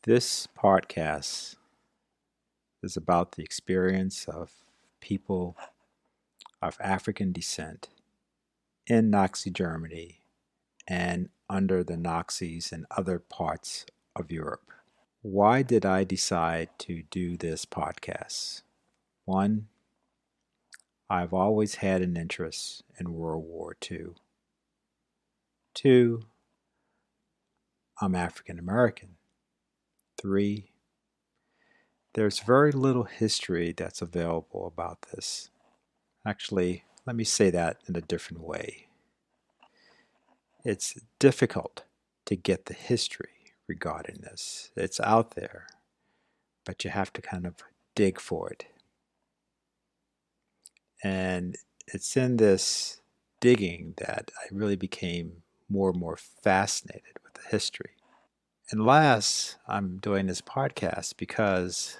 This podcast is about the experience of people of African descent in Nazi Germany and under the Nazis in other parts of Europe. Why did I decide to do this podcast? One, I've always had an interest in World War II. Two, I'm African American. Three, there's very little history that's available about this. Actually, let me say that in a different way. It's difficult to get the history regarding this. It's out there, but you have to kind of dig for it. And it's in this digging that I really became more and more fascinated with the history. And last, I'm doing this podcast because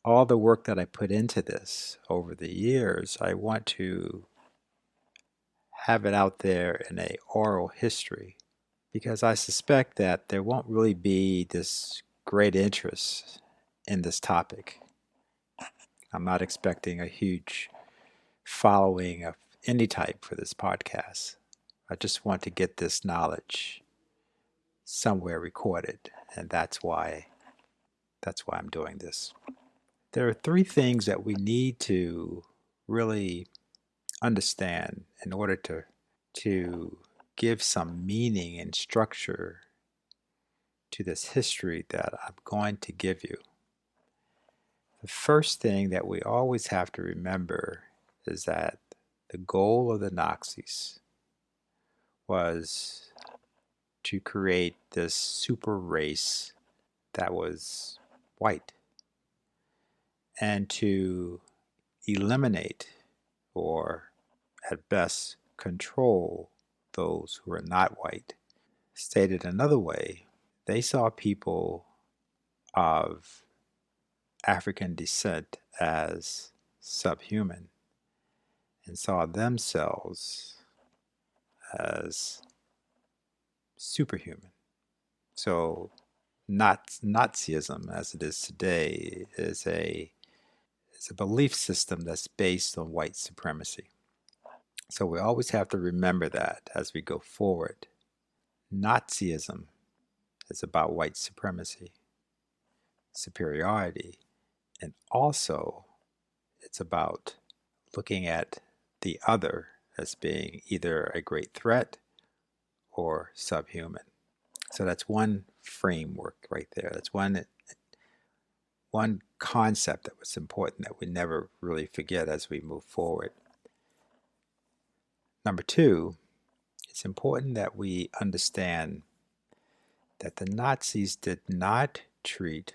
all the work that I put into this over the years, I want to have it out there in a oral history because I suspect that there won't really be this great interest in this topic. I'm not expecting a huge following of any type for this podcast. I just want to get this knowledge somewhere recorded, and that's why I'm doing this. There are three things that we need to really understand in order to give some meaning and structure to this history that I'm going to give you. The first thing that we always have to remember is that the goal of the Nazis was to create this super race that was white and to eliminate or at best control those who are not white. Stated another way, they saw people of African descent as subhuman and saw themselves as superhuman. So Nazism, as it is today, is a belief system that's based on white supremacy. So we always have to remember that as we go forward. Nazism is about white supremacy, superiority, and also it's about looking at the other as being either a great threat or subhuman. So that's one framework right there. That's one concept that was important that we never really forget as we move forward. Number two, it's important that we understand that the Nazis did not treat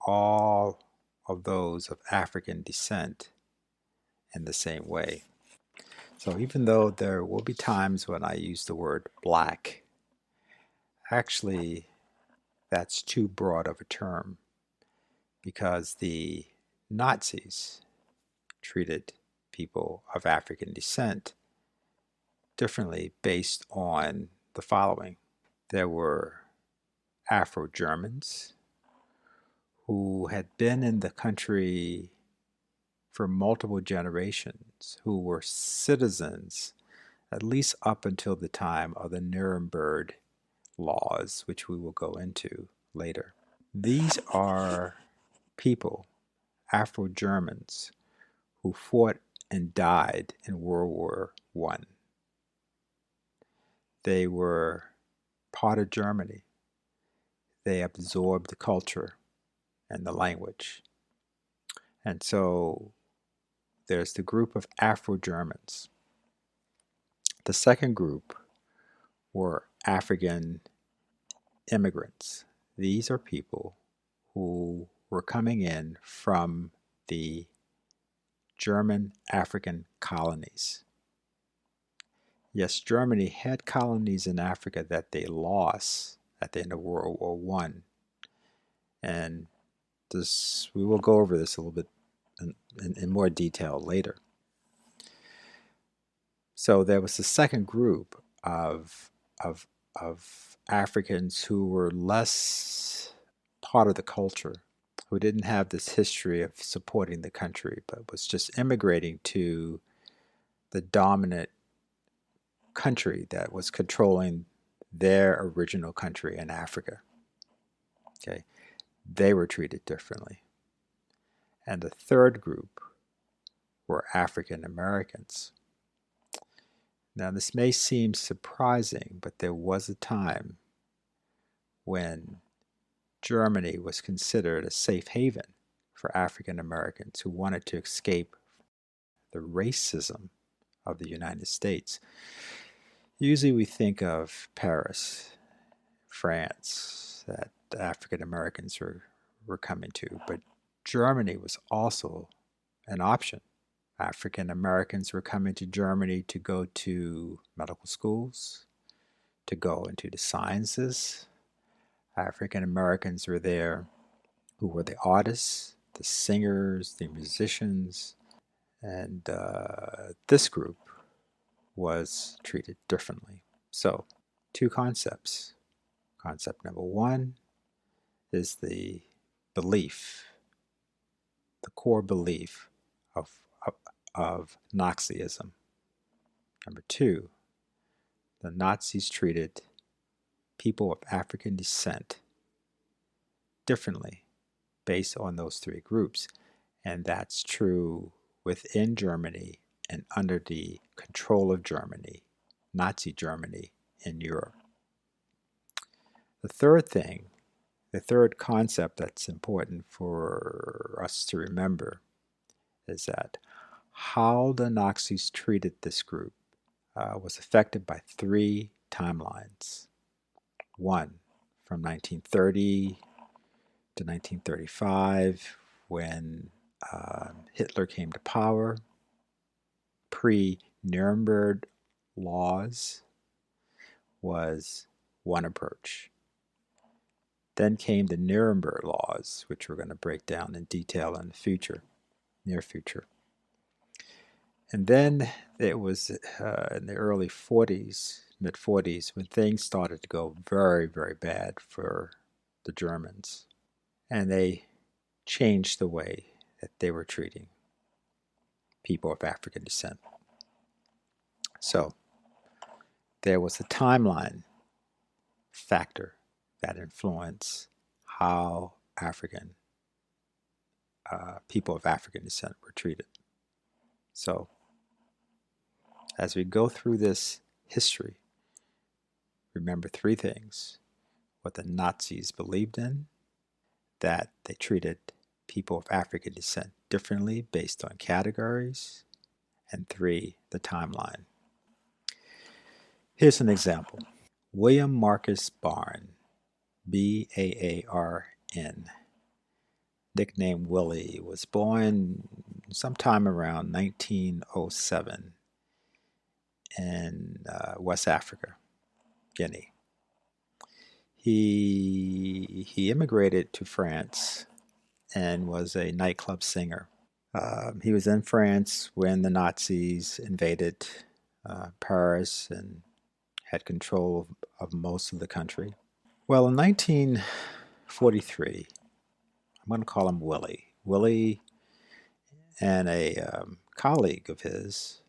all of those of African descent in the same way. So even though there will be times when I use the word black, actually that's too broad of a term because the Nazis treated people of African descent differently based on the following. There were Afro-Germans who had been in the country for multiple generations, who were citizens at least up until the time of the Nuremberg laws, which we will go into later. These are people, Afro-Germans, who fought and died in World War I. They were part of Germany. They absorbed the culture and the language. And so there's the group of Afro-Germans. The second group were African immigrants. These are people who were coming in from the German African colonies. Yes, Germany had colonies in Africa that they lost at the end of World War I. And we will go over this a little bit in more detail later. So there was the second group of Africans who were less part of the culture, who didn't have this history of supporting the country, but was just immigrating to the dominant country that was controlling their original country in Africa. Okay, they were treated differently. And the third group were African Americans. Now, this may seem surprising, but there was a time when Germany was considered a safe haven for African Americans who wanted to escape the racism of the United States. Usually we think of Paris, France, that African Americans were coming to, but Germany was also an option. African Americans were coming to Germany to go to medical schools, to go into the sciences. African Americans were there who were the artists, the singers, the musicians, and this group was treated differently. So, two concepts. Concept number one is the belief, the core belief of, of, of Nazism. Number two, the Nazis treated people of African descent differently based on those three groups. And that's true within Germany and under the control of Germany, Nazi Germany in Europe. The third thing, the third concept that's important for us to remember is that how the Nazis treated this group was affected by three timelines. One, from 1930 to 1935, when Hitler came to power, pre-Nuremberg laws was one approach. Then came the Nuremberg laws, which we're going to break down in detail in the future, near future. And then it was in the early 40s, mid 40s, when things started to go very, very bad for the Germans. And they changed the way that they were treating people of African descent. So there was a timeline factor that influenced how African people of African descent were treated. So as we go through this history, remember three things: what the Nazis believed in, that they treated people of African descent differently based on categories, and three, the timeline. Here's an example. William Marcus Barn, Baarn, nicknamed Willie, was born sometime around 1907 in West Africa, Guinea. He immigrated to France and was a nightclub singer. He was in France when the Nazis invaded Paris and had control of most of the country. Well, in 1943, I'm going to call him Willie. Willie and a colleague of his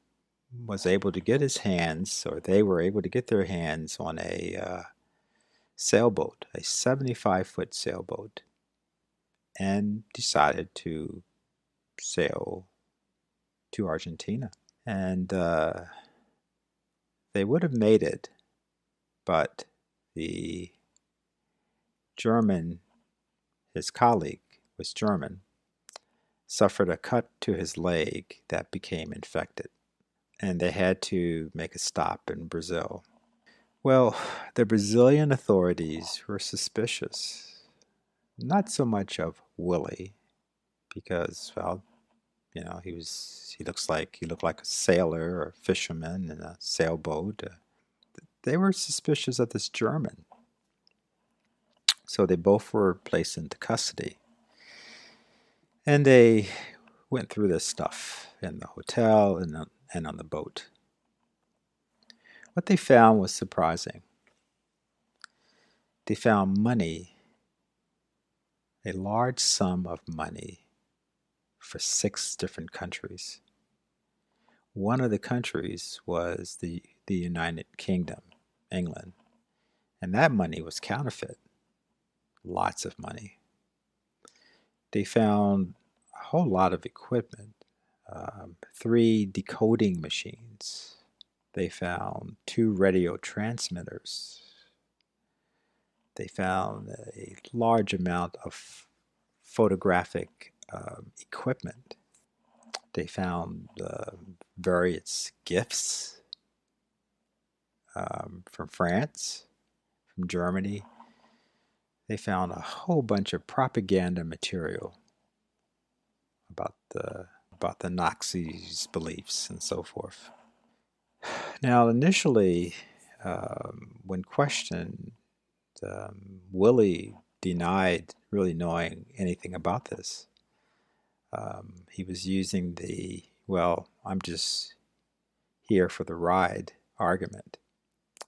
was able to get his hands, or they were able to get their hands on a sailboat, a 75-foot sailboat, and decided to sail to Argentina. And they would have made it, but the German, his colleague was German, suffered a cut to his leg that became infected, and they had to make a stop in Brazil. Well, the Brazilian authorities were suspicious, not so much of Willie, because, well, you know, he looked like a sailor or a fisherman in a sailboat. They were suspicious of this German. So they both were placed into custody. And they went through this stuff in the hotel and on the boat. What they found was surprising. They found money a large sum of money for 6 different countries. One of the countries was the United Kingdom, England, and that money was counterfeit, lots of money. They found a whole lot of equipment, 3 decoding machines. They found 2 radio transmitters. They found a large amount of photographic equipment. They found various gifts from France, from Germany. They found a whole bunch of propaganda material about the Nazis' beliefs and so forth. Now, initially, when questioned, Willie denied really knowing anything about this. He was using the, well, I'm just here for the ride argument.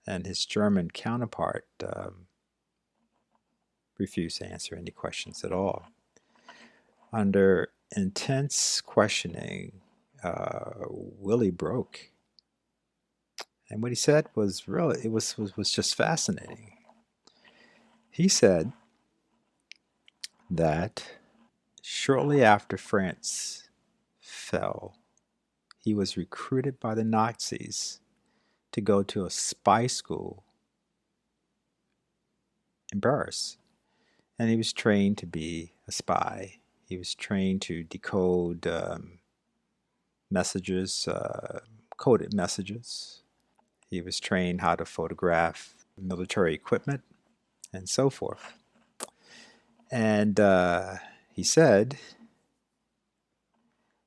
And his German counterpart refused to answer any questions at all. Under intense questioning, Willie broke. And what he said was really, it was just fascinating. He said that shortly after France fell, he was recruited by the Nazis to go to a spy school in Paris. And he was trained to be a spy. He was trained to decode messages, coded messages. He was trained how to photograph military equipment and so forth. And he said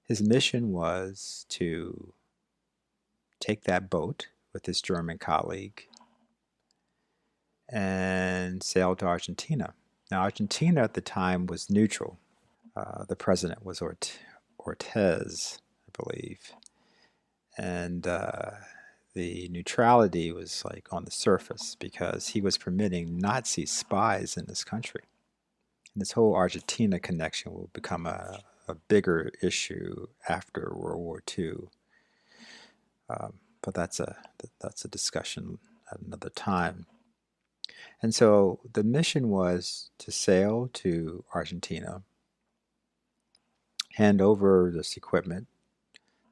his mission was to take that boat with his German colleague and sail to Argentina. Now, Argentina at the time was neutral. The president was Ortez, I believe. And the neutrality was like on the surface because he was permitting Nazi spies in this country. And this whole Argentina connection will become a bigger issue after World War II. But that's a discussion at another time. And so the mission was to sail to Argentina, hand over this equipment,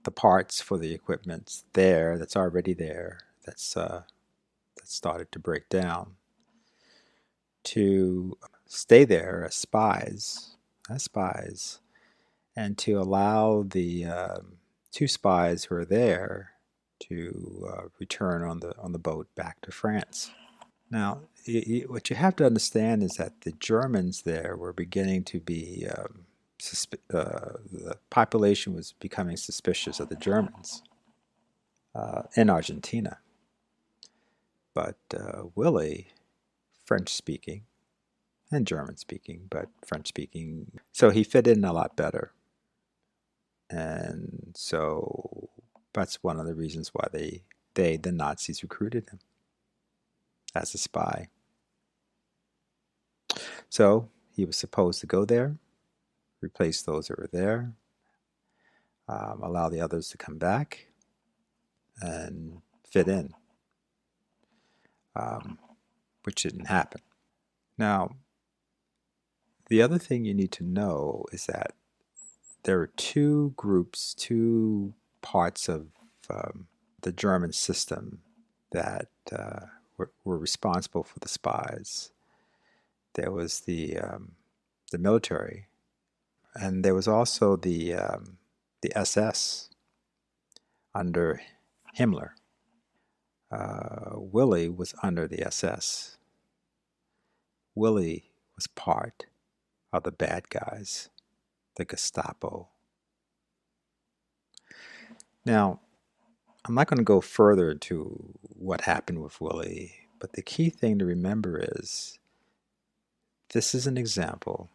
the parts for the equipment's there, that's already there, that's started to break down, to stay there as spies, and to allow the 2 spies who are there to return on the boat back to France. Now, what you have to understand is that the Germans there were beginning to be, the population was becoming suspicious of the Germans in Argentina. But Willie, French-speaking, and German-speaking, but French-speaking, so he fit in a lot better. And so that's one of the reasons why the Nazis recruited him as a spy. So he was supposed to go there, replace those that were there, allow the others to come back, and fit in, which didn't happen. Now, the other thing you need to know is that there are 2 groups, 2 parts of the German system that were responsible for the spies. There was the military, and there was also the SS under Himmler. Willie was under the SS. Willie was part of the bad guys, the Gestapo. Now, I'm not going to go further into what happened with Willie, but the key thing to remember is this is an example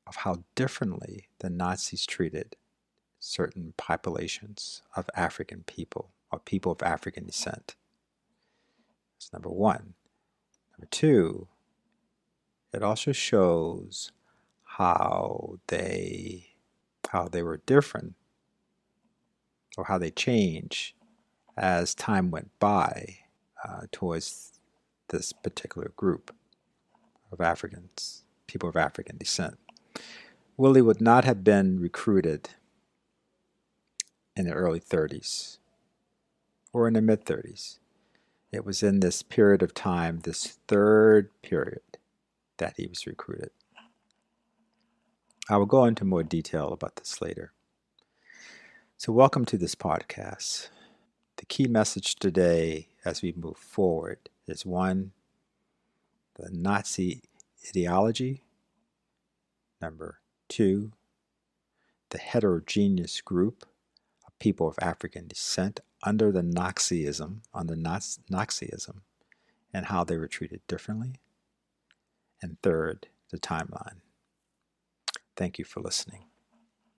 of how differently the Nazis treated certain populations of African people, or people of African descent. That's number one. Number two, it also shows how they were different, or how they change as time went by towards this particular group of Africans, people of African descent. Willie would not have been recruited in the early 30s or in the mid 30s. It was in this period of time, this third period, that he was recruited. I will go into more detail about this later. So, welcome to this podcast. The key message today as we move forward is one, the Nazi ideology. Number two, the heterogeneous group of people of African descent under the Nazism, and how they were treated differently. And third, the timeline. Thank you for listening.